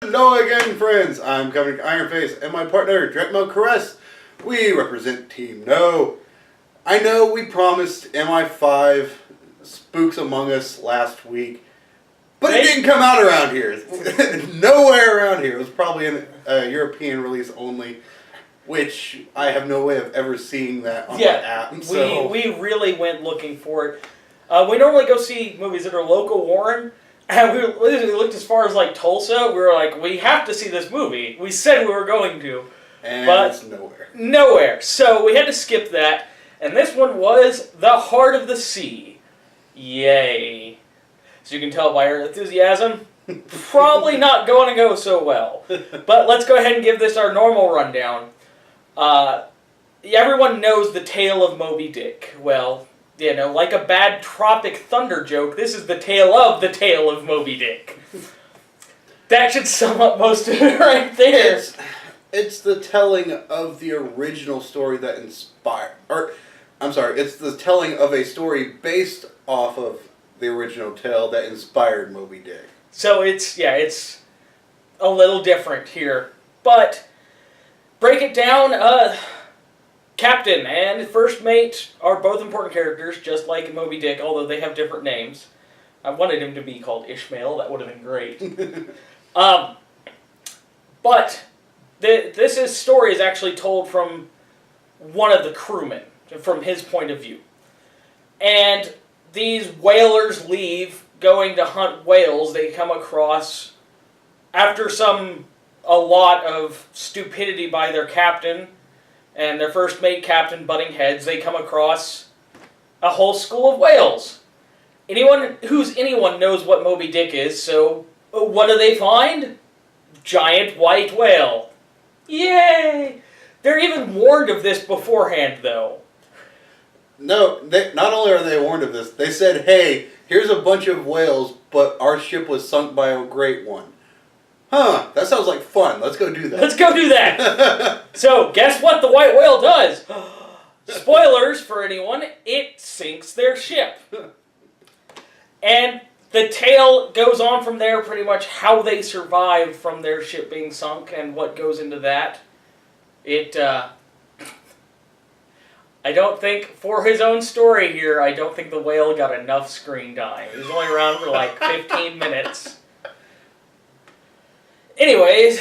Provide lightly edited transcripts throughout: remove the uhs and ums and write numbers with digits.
Hello again, friends. I'm Governor Ironface and my partner, Dretmo Caress. We represent TeamNO. I know we promised MI5 Spooks Among Us last week, but it didn't come out around here. Nowhere around here. It was probably a European release only, which I have no way of ever seeing that on my app. So. We really went looking for it. We normally go see movies that are local Warren. And we looked as far as like Tulsa. We were like, we have to see this movie. We said we were going to. But it's nowhere. Nowhere. So we had to skip that. And this one was The Heart of the Sea. Yay. So you can tell by our enthusiasm, probably not going to go so well. But let's go ahead and give this our normal rundown. Everyone knows the tale of Moby Dick. Well, you know, like a bad Tropic Thunder joke, this is the tale of Moby Dick. That should sum up most of it right there. It's the telling of the original story that inspired... it's the telling of a story based off of the original tale that inspired Moby Dick. So it's a little different here. But, break it down, Captain and First Mate are both important characters, just like Moby Dick, although they have different names. I wanted him to be called Ishmael. That would have been great. But this story is actually told from one of the crewmen, from his point of view. And these whalers leave, going to hunt whales. They come across, after a lot of stupidity by their captain, and their first mate captain butting heads, they come across a whole school of whales. Anyone knows what Moby Dick is, so what do they find? Giant white whale. Yay! They're even warned of this beforehand, though. No, not only are they warned of this, they said, hey, here's a bunch of whales, but our ship was sunk by a great one. Huh, that sounds like fun. Let's go do that. Let's go do that. So, guess what the white whale does? Spoilers for anyone, it sinks their ship. And the tale goes on from there, pretty much how they survived from their ship being sunk and what goes into that. I don't think, for his own story here, I don't think the whale got enough screen time. He was only around for like 15 minutes. Anyways,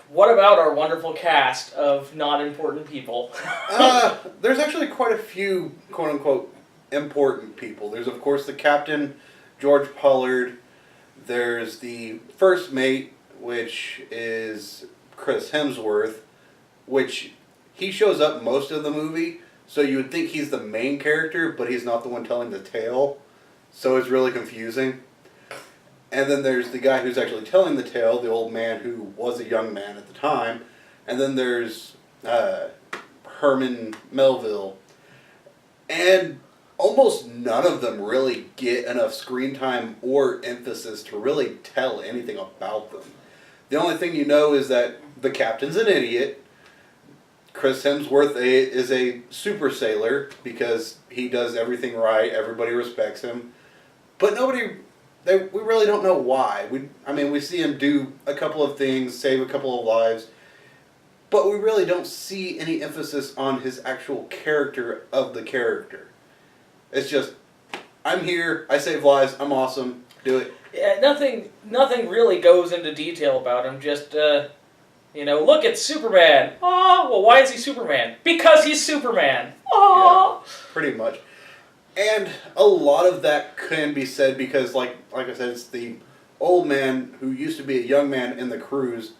what about our wonderful cast of not-important people? There's actually quite a few, quote-unquote, important people. There's, of course, the captain, George Pollard. There's the first mate, which is Chris Hemsworth, which he shows up most of the movie, so you would think he's the main character, but he's not the one telling the tale, so it's really confusing. And then there's the guy who's actually telling the tale, the old man who was a young man at the time. And then there's Herman Melville. And almost none of them really get enough screen time or emphasis to really tell anything about them. The only thing you know is that the captain's an idiot. Chris Hemsworth is a super sailor because he does everything right. Everybody respects him. But we really don't know why. We see him do a couple of things, save a couple of lives, but we really don't see any emphasis on his actual character of the character. It's just, I'm here, I save lives, I'm awesome, do it. Yeah, nothing really goes into detail about him, just, look, it's Superman. Oh, well, why is he Superman? Because he's Superman. Oh. Yeah, pretty much. And a lot of that can be said because, like I said, it's the old man who used to be a young man in the cruise,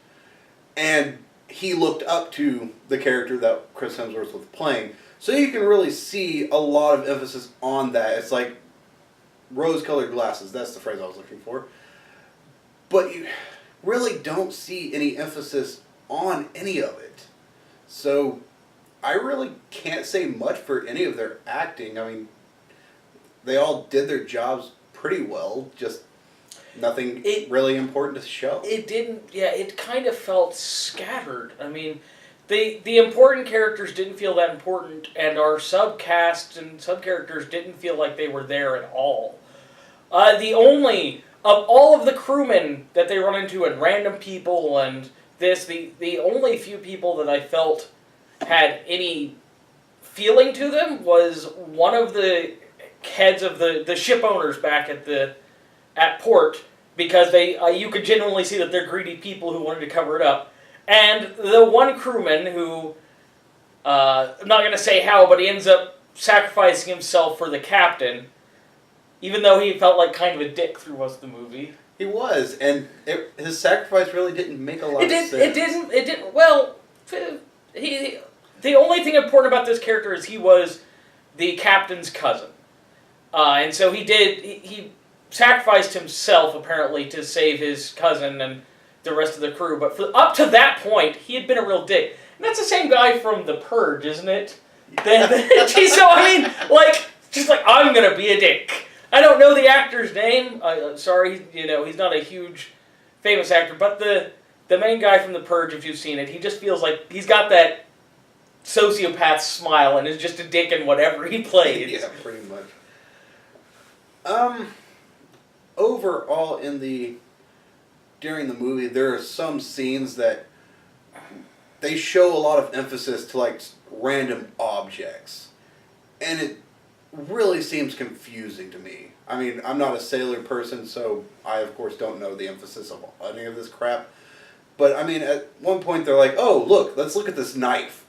and he looked up to the character that Chris Hemsworth was playing. So you can really see a lot of emphasis on that. It's like rose-colored glasses. That's the phrase I was looking for. But you really don't see any emphasis on any of it. So I really can't say much for any of their acting. They all did their jobs pretty well, just nothing really important to show. It kind of felt scattered. The important characters didn't feel that important, and our subcast and subcharacters didn't feel like they were there at all. The only of all of the crewmen that they run into and random people and this, the only few people that I felt had any feeling to them was one of the heads of the ship owners back at port, because they you could genuinely see that they're greedy people who wanted to cover it up, and the one crewman who I'm not going to say how, but he ends up sacrificing himself for the captain, even though he felt like kind of a dick through most of the movie. He was, and his sacrifice really didn't make a lot of sense. It didn't. Well, he. The only thing important about this character is he was the captain's cousin, and so he sacrificed himself apparently to save his cousin and the rest of the crew. But up to that point, he had been a real dick. And that's the same guy from The Purge, isn't it? So I mean, just like I'm gonna be a dick. I don't know the actor's name. Sorry, he's not a huge famous actor, but the main guy from The Purge, if you've seen it, he just feels like he's got that sociopath smile and is just a dick in whatever he plays. Yeah, pretty much. Overall, during the movie, there are some scenes that they show a lot of emphasis to random objects, and it really seems confusing to me. I mean, I'm not a sailor person, so I of course don't know the emphasis of any of this crap. But I mean, at one point they're like, "Oh, look, let's look at this knife,"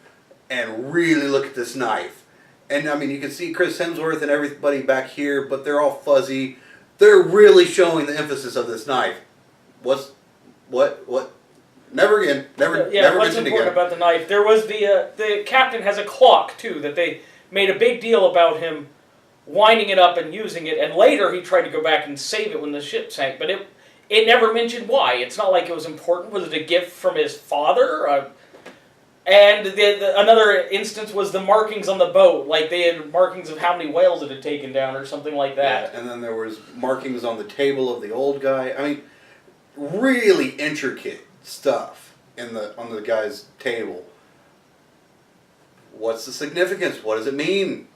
and really look at this knife. And I mean, you can see Chris Hemsworth and everybody back here, but they're all fuzzy. They're really showing the emphasis of this knife. What? Never again. Never what's mentioned important again. about the knife? There was the captain has a clock too that they made a big deal about him winding it up and using it, and later he tried to go back and save it when the ship sank, but it never mentioned why. It's not like it was important. Was it a gift from his father? And another instance was the markings on the boat. Like they had markings of how many whales it had taken down or something like that. Yeah, and then there was markings on the table of the old guy. I mean, really intricate stuff on the guy's table. What's the significance? What does it mean?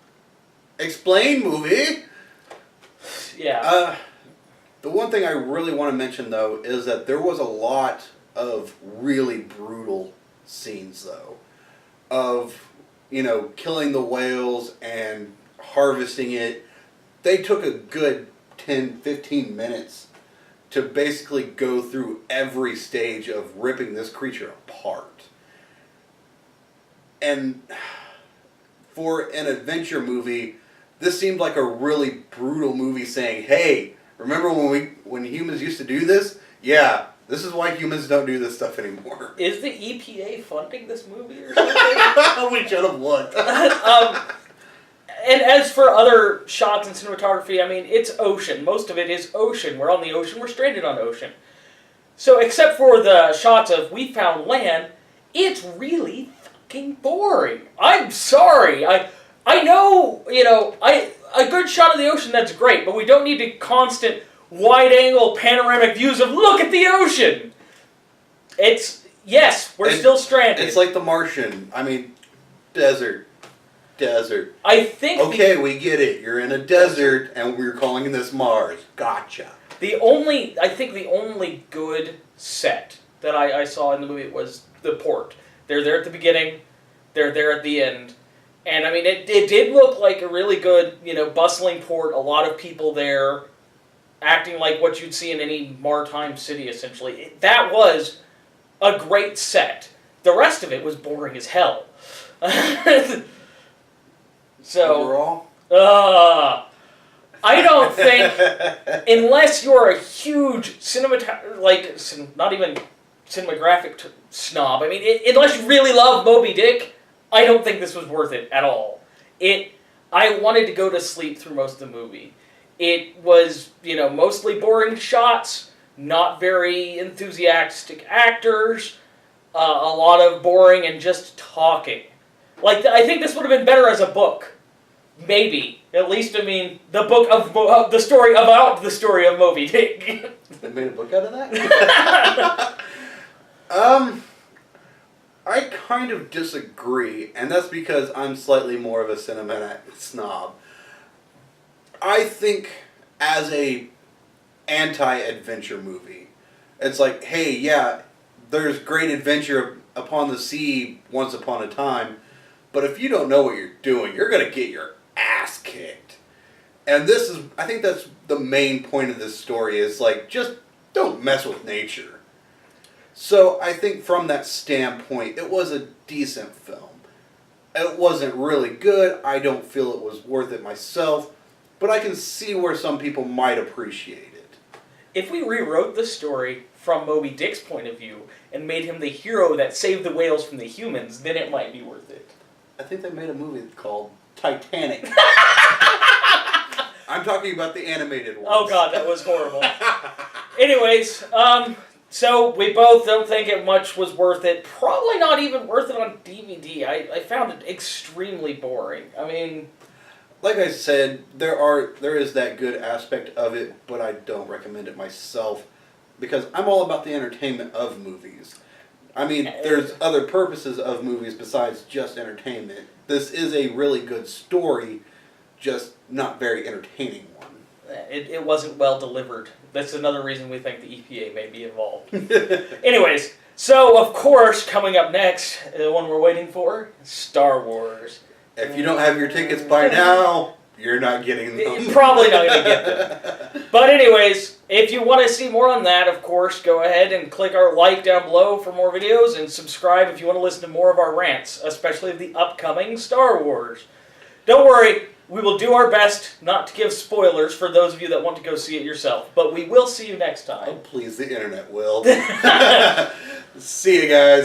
Explain, movie! Yeah. The one thing I really want to mention, though, is that there was a lot of really brutal scenes, though, of, killing the whales and harvesting it. They took a good 10, 15 minutes to basically go through every stage of ripping this creature apart. And for an adventure movie, this seemed like a really brutal movie saying, hey, remember when humans used to do this? Yeah, this is why humans don't do this stuff anymore. Is the EPA funding this movie or something? We should have won. And as for other shots and cinematography, I mean, it's ocean. Most of it is ocean. We're on the ocean. We're stranded on ocean. So except for the shots of we found land, it's really fucking boring. I'm sorry. I know, a good shot of the ocean, that's great, but we don't need a constant wide-angle panoramic views of look at the ocean. We're still stranded. It's like The Martian. I mean, desert. I think okay, we get it. You're in a desert, and we're calling this Mars. Gotcha. I think the only good set that I saw in the movie was the port. They're there at the beginning. They're there at the end. And I mean, it did look like a really good, bustling port. A lot of people there, acting like what you'd see in any maritime city, essentially. That was a great set. The rest of it was boring as hell. So, overall, I don't think, unless you're a huge not even cinematographic snob. I mean, unless you really love Moby Dick, I don't think this was worth it at all. I wanted to go to sleep through most of the movie. It was, mostly boring shots, not very enthusiastic actors, a lot of boring and just talking. I think this would have been better as a book. Maybe. At least, the book of the story about the story of Moby Dick. They made a book out of that? I kind of disagree, and that's because I'm slightly more of a cinematic snob. I think as a anti-adventure movie. It's like, hey, yeah, there's great adventure upon the sea once upon a time, but if you don't know what you're doing, you're going to get your ass kicked. And this is, I think that's the main point of this story is like, just don't mess with nature. So I think from that standpoint, it was a decent film. It wasn't really good. I don't feel it was worth it myself, but I can see where some people might appreciate it. If we rewrote the story from Moby Dick's point of view and made him the hero that saved the whales from the humans, then it might be worth it. I think they made a movie called Titanic. I'm talking about the animated one. Oh god, that was horrible. Anyways, so we both don't think it much was worth it. Probably not even worth it on DVD. I found it extremely boring. I mean, like I said, there is that good aspect of it, but I don't recommend it myself because I'm all about the entertainment of movies. I mean, there's other purposes of movies besides just entertainment. This is a really good story, just not very entertaining one. it wasn't well delivered. That's another reason we think the EPA may be involved. Anyways, so of course, coming up next, the one we're waiting for, Star Wars. If you don't have your tickets by now, you're not getting them. You're probably not going to get them. But anyways, if you want to see more on that, of course, go ahead and click our like down below for more videos, and subscribe if you want to listen to more of our rants, especially of the upcoming Star Wars. Don't worry, we will do our best not to give spoilers for those of you that want to go see it yourself, but we will see you next time. Oh, please, the internet will. See you guys.